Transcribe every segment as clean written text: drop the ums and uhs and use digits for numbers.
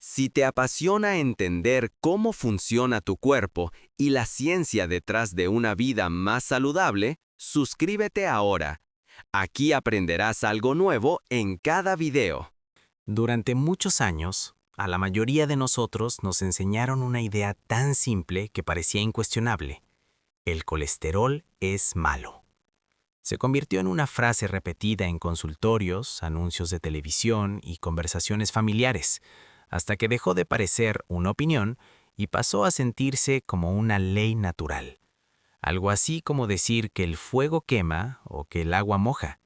Si te apasiona entender cómo funciona tu cuerpo y la ciencia detrás de una vida más saludable, suscríbete ahora. Aquí aprenderás algo nuevo en cada video. Durante muchos años, a la mayoría de nosotros nos enseñaron una idea tan simple que parecía incuestionable. El colesterol es malo. Se convirtió en una frase repetida en consultorios, anuncios de televisión y conversaciones familiares, hasta que dejó de parecer una opinión y pasó a sentirse como una ley natural. Algo así como decir que el fuego quema o que el agua moja.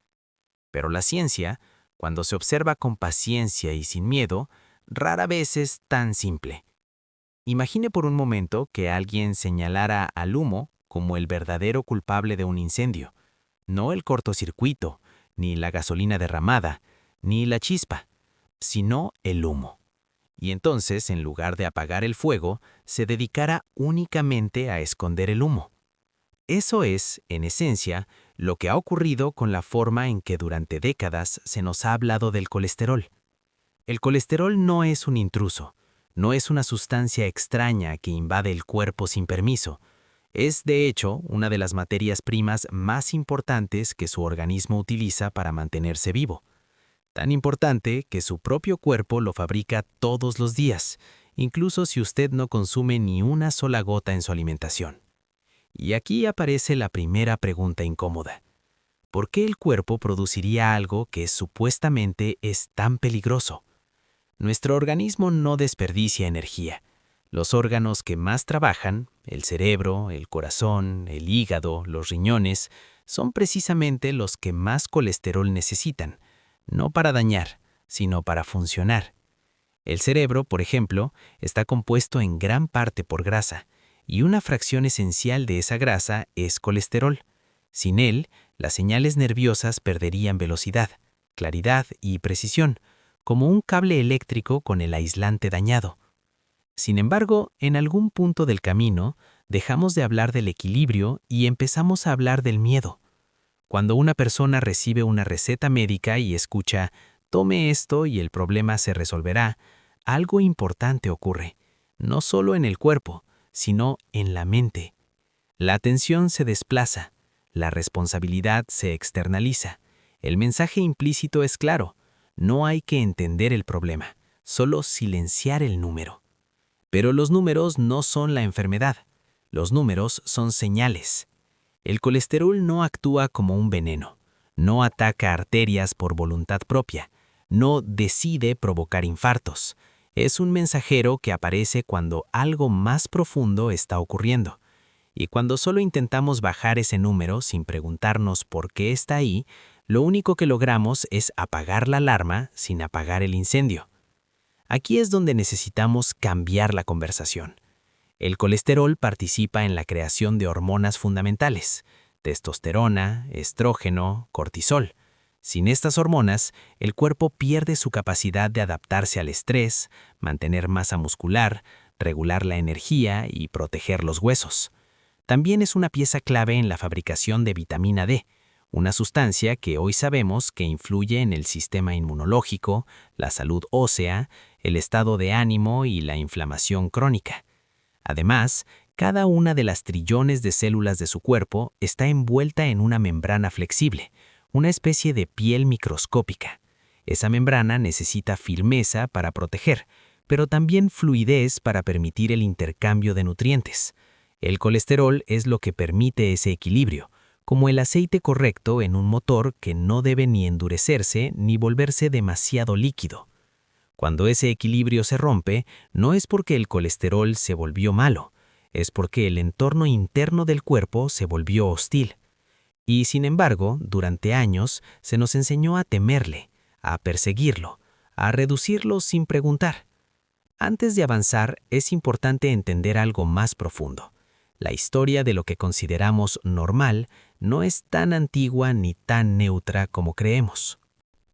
Pero la ciencia, cuando se observa con paciencia y sin miedo, rara vez es tan simple. Imagine por un momento que alguien señalara al humo como el verdadero culpable de un incendio, no el cortocircuito, ni la gasolina derramada, ni la chispa, sino el humo. Y entonces, en lugar de apagar el fuego, se dedicara únicamente a esconder el humo. Eso es, en esencia, lo que ha ocurrido con la forma en que durante décadas se nos ha hablado del colesterol. El colesterol no es un intruso, no es una sustancia extraña que invade el cuerpo sin permiso. Es, de hecho, una de las materias primas más importantes que su organismo utiliza para mantenerse vivo. Tan importante que su propio cuerpo lo fabrica todos los días, incluso si usted no consume ni una sola gota en su alimentación. Y aquí aparece la primera pregunta incómoda. ¿Por qué el cuerpo produciría algo que supuestamente es tan peligroso? Nuestro organismo no desperdicia energía. Los órganos que más trabajan, el cerebro, el corazón, el hígado, los riñones, son precisamente los que más colesterol necesitan, no para dañar, sino para funcionar. El cerebro, por ejemplo, está compuesto en gran parte por grasa, y una fracción esencial de esa grasa es colesterol. Sin él, las señales nerviosas perderían velocidad, claridad y precisión, como un cable eléctrico con el aislante dañado. Sin embargo, en algún punto del camino, dejamos de hablar del equilibrio y empezamos a hablar del miedo. Cuando una persona recibe una receta médica y escucha, tome esto y el problema se resolverá, algo importante ocurre, no solo en el cuerpo, sino en la mente. La atención se desplaza, la responsabilidad se externaliza. El mensaje implícito es claro, no hay que entender el problema, solo silenciar el número. Pero los números no son la enfermedad, los números son señales. El colesterol no actúa como un veneno, no ataca arterias por voluntad propia, no decide provocar infartos. Es un mensajero que aparece cuando algo más profundo está ocurriendo. Y cuando solo intentamos bajar ese número sin preguntarnos por qué está ahí, lo único que logramos es apagar la alarma sin apagar el incendio. Aquí es donde necesitamos cambiar la conversación. El colesterol participa en la creación de hormonas fundamentales: testosterona, estrógeno, cortisol. Sin estas hormonas, el cuerpo pierde su capacidad de adaptarse al estrés, mantener masa muscular, regular la energía y proteger los huesos. También es una pieza clave en la fabricación de vitamina D, una sustancia que hoy sabemos que influye en el sistema inmunológico, la salud ósea, el estado de ánimo y la inflamación crónica. Además, cada una de las trillones de células de su cuerpo está envuelta en una membrana flexible, una especie de piel microscópica. Esa membrana necesita firmeza para proteger, pero también fluidez para permitir el intercambio de nutrientes. El colesterol es lo que permite ese equilibrio, como el aceite correcto en un motor que no debe ni endurecerse ni volverse demasiado líquido. Cuando ese equilibrio se rompe, no es porque el colesterol se volvió malo, es porque el entorno interno del cuerpo se volvió hostil. Y sin embargo, durante años se nos enseñó a temerle, a perseguirlo, a reducirlo sin preguntar. Antes de avanzar, es importante entender algo más profundo. La historia de lo que consideramos normal no es tan antigua ni tan neutra como creemos.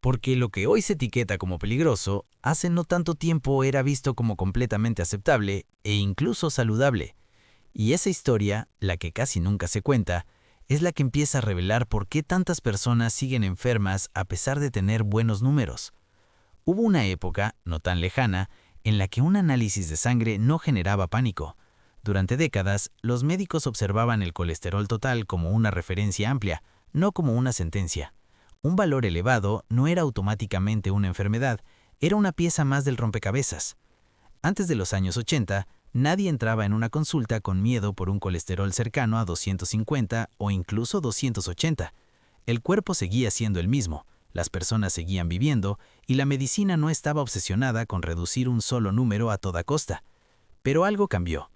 Porque lo que hoy se etiqueta como peligroso, hace no tanto tiempo era visto como completamente aceptable e incluso saludable. Y esa historia, la que casi nunca se cuenta, es la que empieza a revelar por qué tantas personas siguen enfermas a pesar de tener buenos números. Hubo una época, no tan lejana, en la que un análisis de sangre no generaba pánico. Durante décadas, los médicos observaban el colesterol total como una referencia amplia, no como una sentencia. Un valor elevado no era automáticamente una enfermedad, era una pieza más del rompecabezas. Antes de los años 80, nadie entraba en una consulta con miedo por un colesterol cercano a 250 o incluso 280. El cuerpo seguía siendo el mismo, las personas seguían viviendo y la medicina no estaba obsesionada con reducir un solo número a toda costa. Pero algo cambió.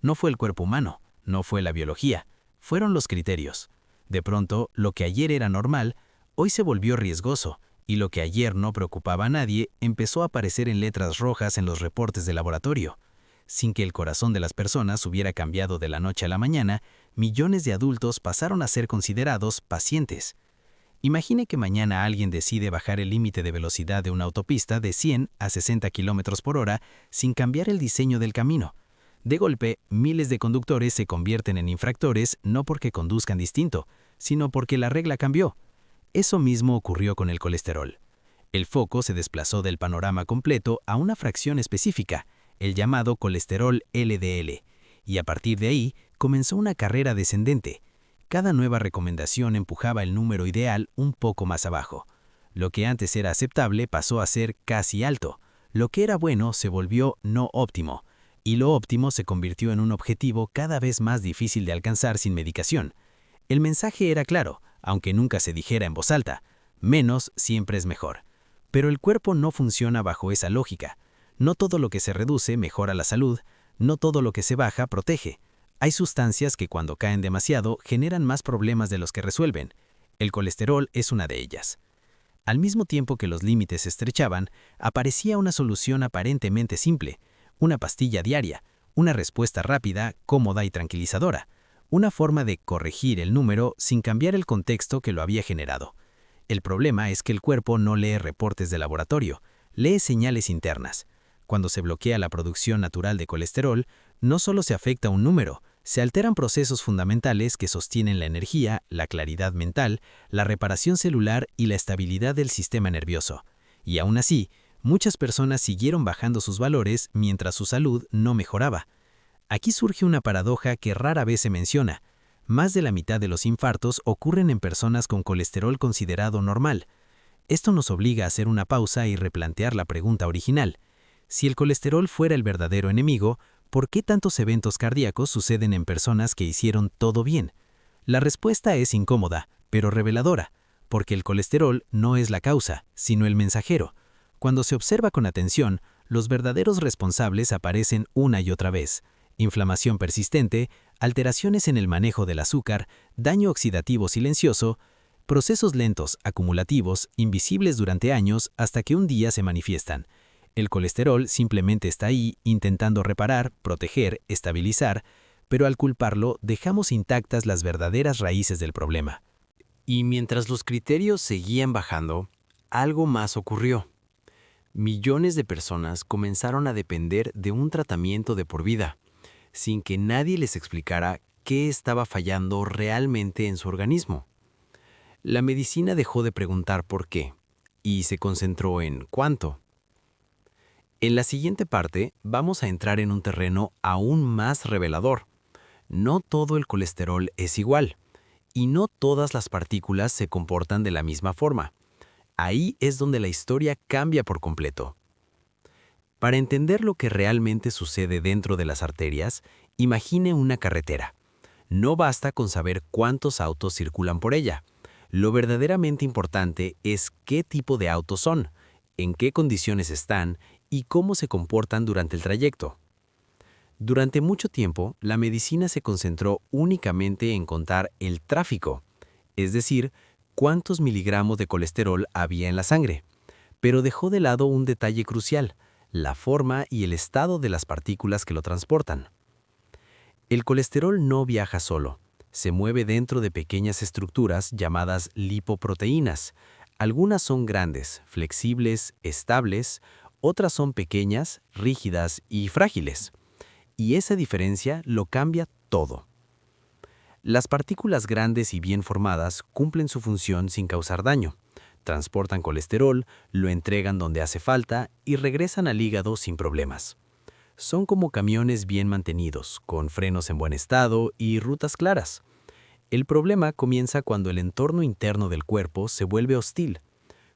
No fue el cuerpo humano, no fue la biología, fueron los criterios. De pronto, lo que ayer era normal, hoy se volvió riesgoso, y lo que ayer no preocupaba a nadie empezó a aparecer en letras rojas en los reportes de laboratorio. Sin que el corazón de las personas hubiera cambiado de la noche a la mañana, millones de adultos pasaron a ser considerados pacientes. Imagine que mañana alguien decide bajar el límite de velocidad de una autopista de 100 a 60 km por hora sin cambiar el diseño del camino. De golpe, miles de conductores se convierten en infractores no porque conduzcan distinto, sino porque la regla cambió. Eso mismo ocurrió con el colesterol. El foco se desplazó del panorama completo a una fracción específica, el llamado colesterol LDL, y a partir de ahí comenzó una carrera descendente. Cada nueva recomendación empujaba el número ideal un poco más abajo. Lo que antes era aceptable pasó a ser casi alto, lo que era bueno se volvió no óptimo, y lo óptimo se convirtió en un objetivo cada vez más difícil de alcanzar sin medicación. El mensaje era claro, aunque nunca se dijera en voz alta: menos siempre es mejor. Pero el cuerpo no funciona bajo esa lógica. No todo lo que se reduce mejora la salud, no todo lo que se baja protege. Hay sustancias que cuando caen demasiado generan más problemas de los que resuelven. El colesterol es una de ellas. Al mismo tiempo que los límites se estrechaban, aparecía una solución aparentemente simple: una pastilla diaria, una respuesta rápida, cómoda y tranquilizadora, una forma de corregir el número sin cambiar el contexto que lo había generado. El problema es que el cuerpo no lee reportes de laboratorio, lee señales internas. Cuando se bloquea la producción natural de colesterol, no solo se afecta un número, se alteran procesos fundamentales que sostienen la energía, la claridad mental, la reparación celular y la estabilidad del sistema nervioso. Y aún así, muchas personas siguieron bajando sus valores mientras su salud no mejoraba. Aquí surge una paradoja que rara vez se menciona. Más de la mitad de los infartos ocurren en personas con colesterol considerado normal. Esto nos obliga a hacer una pausa y replantear la pregunta original. Si el colesterol fuera el verdadero enemigo, ¿por qué tantos eventos cardíacos suceden en personas que hicieron todo bien? La respuesta es incómoda, pero reveladora, porque el colesterol no es la causa, sino el mensajero. Cuando se observa con atención, los verdaderos responsables aparecen una y otra vez: inflamación persistente, alteraciones en el manejo del azúcar, daño oxidativo silencioso, procesos lentos, acumulativos, invisibles durante años hasta que un día se manifiestan. El colesterol simplemente está ahí intentando reparar, proteger, estabilizar, pero al culparlo dejamos intactas las verdaderas raíces del problema. Y mientras los criterios seguían bajando, algo más ocurrió. Millones de personas comenzaron a depender de un tratamiento de por vida, sin que nadie les explicara qué estaba fallando realmente en su organismo. La medicina dejó de preguntar por qué, y se concentró en cuánto. En la siguiente parte vamos a entrar en un terreno aún más revelador. No todo el colesterol es igual, y no todas las partículas se comportan de la misma forma. Ahí es donde la historia cambia por completo. Para entender lo que realmente sucede dentro de las arterias, imagine una carretera. No basta con saber cuántos autos circulan por ella. Lo verdaderamente importante es qué tipo de autos son, en qué condiciones están y cómo se comportan durante el trayecto. Durante mucho tiempo, la medicina se concentró únicamente en contar el tráfico, es decir, cuántos miligramos de colesterol había en la sangre, pero dejó de lado un detalle crucial: la forma y el estado de las partículas que lo transportan. El colesterol no viaja solo, se mueve dentro de pequeñas estructuras llamadas lipoproteínas. Algunas son grandes, flexibles, estables, otras son pequeñas, rígidas y frágiles. Y esa diferencia lo cambia todo. Las partículas grandes y bien formadas cumplen su función sin causar daño. transportan colesterol, lo entregan donde hace falta y regresan al hígado sin problemas. Son como camiones bien mantenidos, con frenos en buen estado y rutas claras. El problema comienza cuando el entorno interno del cuerpo se vuelve hostil,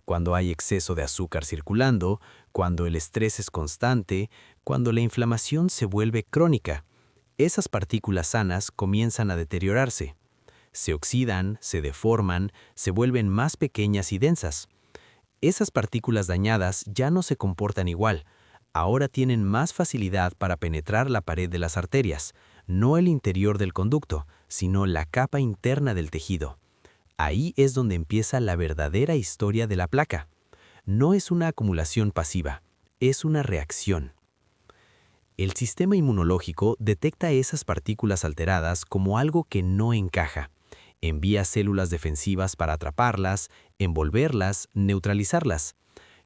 cuando hay exceso de azúcar circulando, cuando el estrés es constante, cuando la inflamación se vuelve crónica. Esas partículas sanas comienzan a deteriorarse. Se oxidan, se deforman, se vuelven más pequeñas y densas. Esas partículas dañadas ya no se comportan igual. Ahora tienen más facilidad para penetrar la pared de las arterias, no el interior del conducto, sino la capa interna del tejido. Ahí es donde empieza la verdadera historia de la placa. No es una acumulación pasiva, es una reacción. El sistema inmunológico detecta esas partículas alteradas como algo que no encaja. Envía células defensivas para atraparlas, envolverlas, neutralizarlas.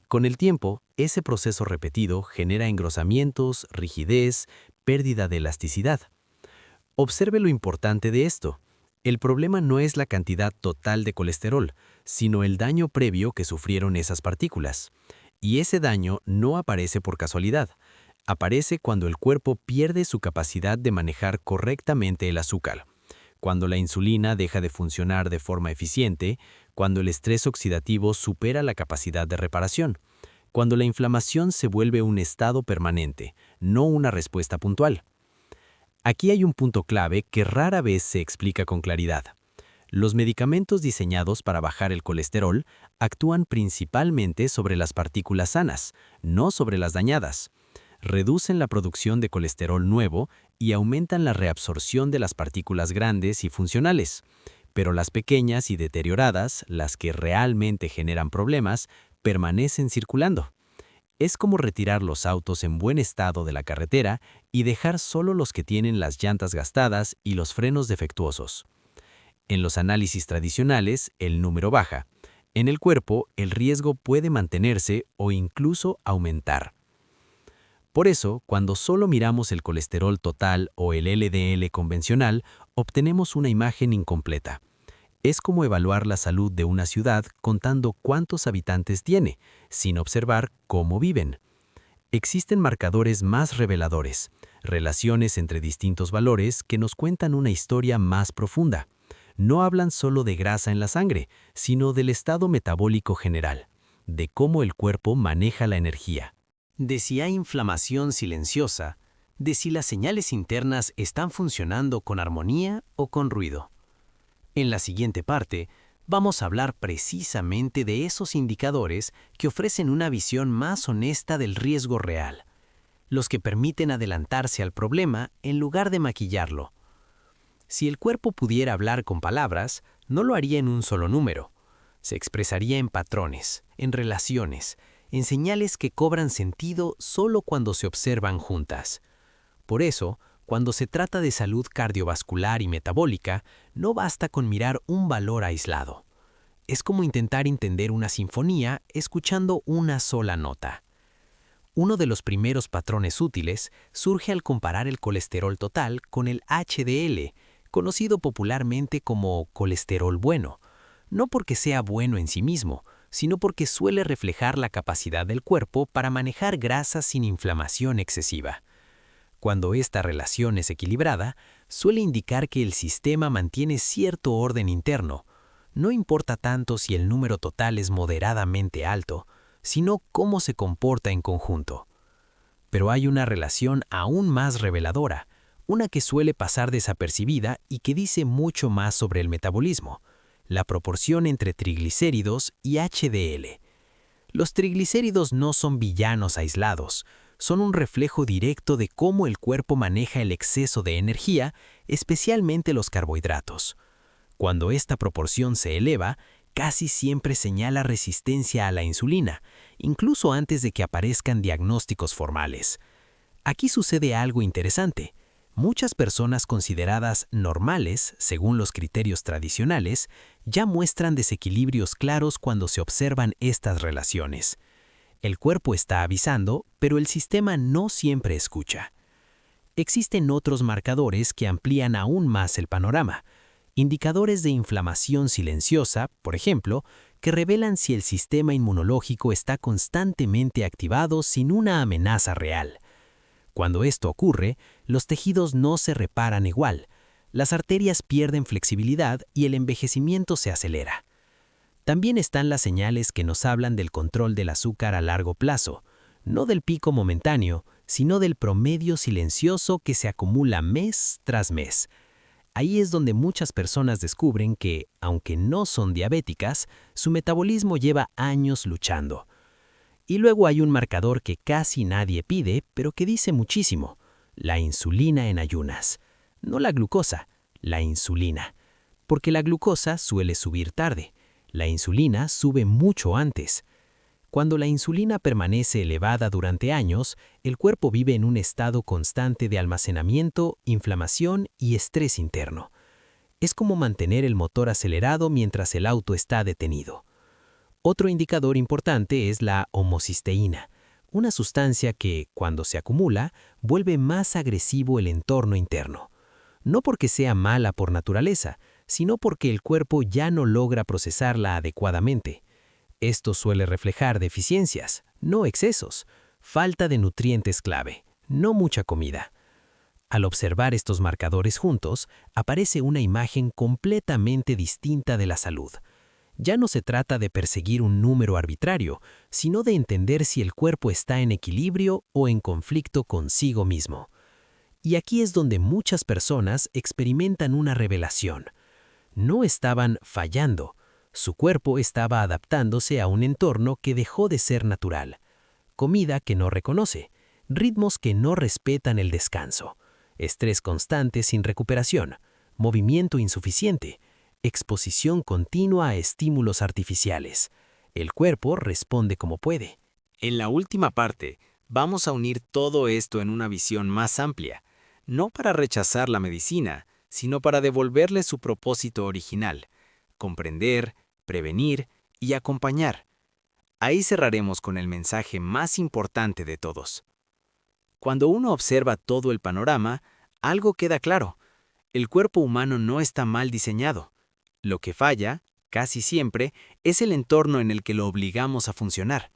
Con el tiempo, ese proceso repetido genera engrosamientos, rigidez, pérdida de elasticidad. Observe lo importante de esto. El problema no es la cantidad total de colesterol, sino el daño previo que sufrieron esas partículas. Y ese daño no aparece por casualidad. Aparece cuando el cuerpo pierde su capacidad de manejar correctamente el azúcar, cuando la insulina deja de funcionar de forma eficiente, cuando el estrés oxidativo supera la capacidad de reparación, cuando la inflamación se vuelve un estado permanente, no una respuesta puntual. Aquí hay un punto clave que rara vez se explica con claridad. Los medicamentos diseñados para bajar el colesterol actúan principalmente sobre las partículas sanas, no sobre las dañadas. Reducen la producción de colesterol nuevo y aumentan la reabsorción de las partículas grandes y funcionales. Pero las pequeñas y deterioradas, las que realmente generan problemas, permanecen circulando. Es como retirar los autos en buen estado de la carretera y dejar solo los que tienen las llantas gastadas y los frenos defectuosos. En los análisis tradicionales, el número baja. En el cuerpo, el riesgo puede mantenerse o incluso aumentar. Por eso, cuando solo miramos el colesterol total o el LDL convencional, obtenemos una imagen incompleta. Es como evaluar la salud de una ciudad contando cuántos habitantes tiene, sin observar cómo viven. Existen marcadores más reveladores, relaciones entre distintos valores que nos cuentan una historia más profunda. No hablan solo de grasa en la sangre, sino del estado metabólico general, de cómo el cuerpo maneja la energía. De si hay inflamación silenciosa, de si las señales internas están funcionando con armonía o con ruido. En la siguiente parte, vamos a hablar precisamente de esos indicadores que ofrecen una visión más honesta del riesgo real, los que permiten adelantarse al problema en lugar de maquillarlo. Si el cuerpo pudiera hablar con palabras, no lo haría en un solo número. Se expresaría en patrones, en relaciones, en señales que cobran sentido solo cuando se observan juntas. Por eso, cuando se trata de salud cardiovascular y metabólica, no basta con mirar un valor aislado. Es como intentar entender una sinfonía escuchando una sola nota. Uno de los primeros patrones útiles surge al comparar el colesterol total con el HDL, conocido popularmente como colesterol bueno, no porque sea bueno en sí mismo, sino porque suele reflejar la capacidad del cuerpo para manejar grasas sin inflamación excesiva. Cuando esta relación es equilibrada, suele indicar que el sistema mantiene cierto orden interno. No importa tanto si el número total es moderadamente alto, sino cómo se comporta en conjunto. Pero hay una relación aún más reveladora, una que suele pasar desapercibida y que dice mucho más sobre el metabolismo: la proporción entre triglicéridos y HDL. Los triglicéridos no son villanos aislados, son un reflejo directo de cómo el cuerpo maneja el exceso de energía, especialmente los carbohidratos. Cuando esta proporción se eleva, casi siempre señala resistencia a la insulina, incluso antes de que aparezcan diagnósticos formales. Aquí sucede algo interesante. Muchas personas consideradas normales, según los criterios tradicionales, ya muestran desequilibrios claros cuando se observan estas relaciones. El cuerpo está avisando, pero el sistema no siempre escucha. Existen otros marcadores que amplían aún más el panorama. Indicadores de inflamación silenciosa, por ejemplo, que revelan si el sistema inmunológico está constantemente activado sin una amenaza real. Cuando esto ocurre, los tejidos no se reparan igual, las arterias pierden flexibilidad y el envejecimiento se acelera. También están las señales que nos hablan del control del azúcar a largo plazo, no del pico momentáneo, sino del promedio silencioso que se acumula mes tras mes. Ahí es donde muchas personas descubren que, aunque no son diabéticas, su metabolismo lleva años luchando. Y luego hay un marcador que casi nadie pide, pero que dice muchísimo: la insulina en ayunas. No la glucosa, la insulina. Porque la glucosa suele subir tarde, la insulina sube mucho antes. Cuando la insulina permanece elevada durante años, el cuerpo vive en un estado constante de almacenamiento, inflamación y estrés interno. Es como mantener el motor acelerado mientras el auto está detenido. Otro indicador importante es la homocisteína, una sustancia que, cuando se acumula, vuelve más agresivo el entorno interno. No porque sea mala por naturaleza, sino porque el cuerpo ya no logra procesarla adecuadamente. Esto suele reflejar deficiencias, no excesos, falta de nutrientes clave, no mucha comida. Al observar estos marcadores juntos, aparece una imagen completamente distinta de la salud. Ya no se trata de perseguir un número arbitrario, sino de entender si el cuerpo está en equilibrio o en conflicto consigo mismo. Y aquí es donde muchas personas experimentan una revelación. No estaban fallando. Su cuerpo estaba adaptándose a un entorno que dejó de ser natural. Comida que no reconoce, ritmos que no respetan el descanso, estrés constante sin recuperación, movimiento insuficiente, exposición continua a estímulos artificiales. El cuerpo responde como puede. En la última parte, vamos a unir todo esto en una visión más amplia, no para rechazar la medicina, sino para devolverle su propósito original: comprender, prevenir y acompañar. Ahí cerraremos con el mensaje más importante de todos. Cuando uno observa todo el panorama, algo queda claro: el cuerpo humano no está mal diseñado. Lo que falla, casi siempre, es el entorno en el que lo obligamos a funcionar.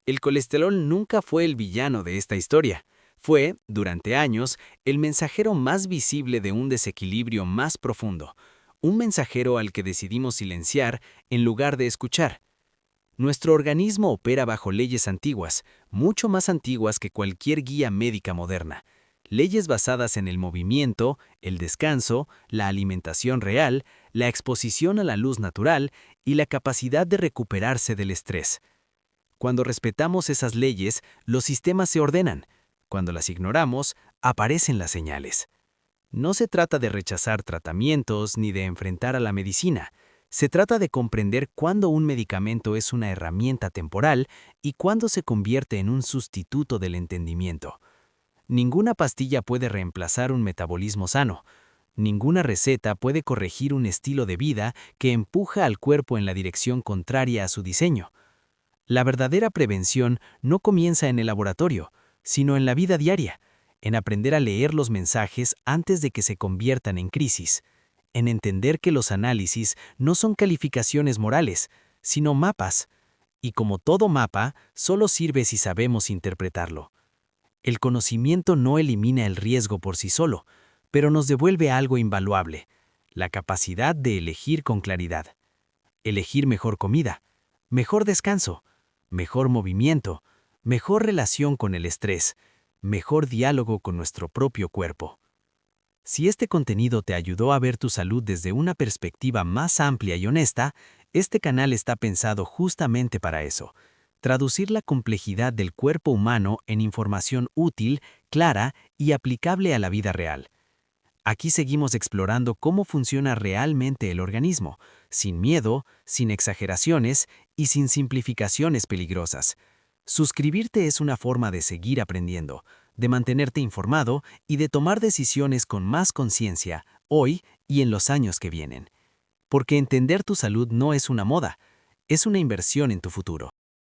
El colesterol nunca fue el villano de esta historia. Fue, durante años, el mensajero más visible de un desequilibrio más profundo, un mensajero al que decidimos silenciar en lugar de escuchar. Nuestro organismo opera bajo leyes antiguas, mucho más antiguas que cualquier guía médica moderna. Leyes basadas en el movimiento, el descanso, la alimentación real, la exposición a la luz natural y la capacidad de recuperarse del estrés. Cuando respetamos esas leyes, los sistemas se ordenan. Cuando las ignoramos, aparecen las señales. No se trata de rechazar tratamientos ni de enfrentar a la medicina. Se trata de comprender cuándo un medicamento es una herramienta temporal y cuándo se convierte en un sustituto del entendimiento. Ninguna pastilla puede reemplazar un metabolismo sano. Ninguna receta puede corregir un estilo de vida que empuja al cuerpo en la dirección contraria a su diseño. La verdadera prevención no comienza en el laboratorio, sino en la vida diaria, en aprender a leer los mensajes antes de que se conviertan en crisis, en entender que los análisis no son calificaciones morales, sino mapas, y como todo mapa, solo sirve si sabemos interpretarlo. El conocimiento no elimina el riesgo por sí solo, pero nos devuelve algo invaluable: la capacidad de elegir con claridad. Elegir mejor comida, mejor descanso, mejor movimiento, mejor relación con el estrés, mejor diálogo con nuestro propio cuerpo. Si este contenido te ayudó a ver tu salud desde una perspectiva más amplia y honesta, este canal está pensado justamente para eso: traducir la complejidad del cuerpo humano en información útil, clara y aplicable a la vida real. Aquí seguimos explorando cómo funciona realmente el organismo, sin miedo, sin exageraciones y sin simplificaciones peligrosas. Suscribirte es una forma de seguir aprendiendo, de mantenerte informado y de tomar decisiones con más conciencia, hoy y en los años que vienen. Porque entender tu salud no es una moda, es una inversión en tu futuro.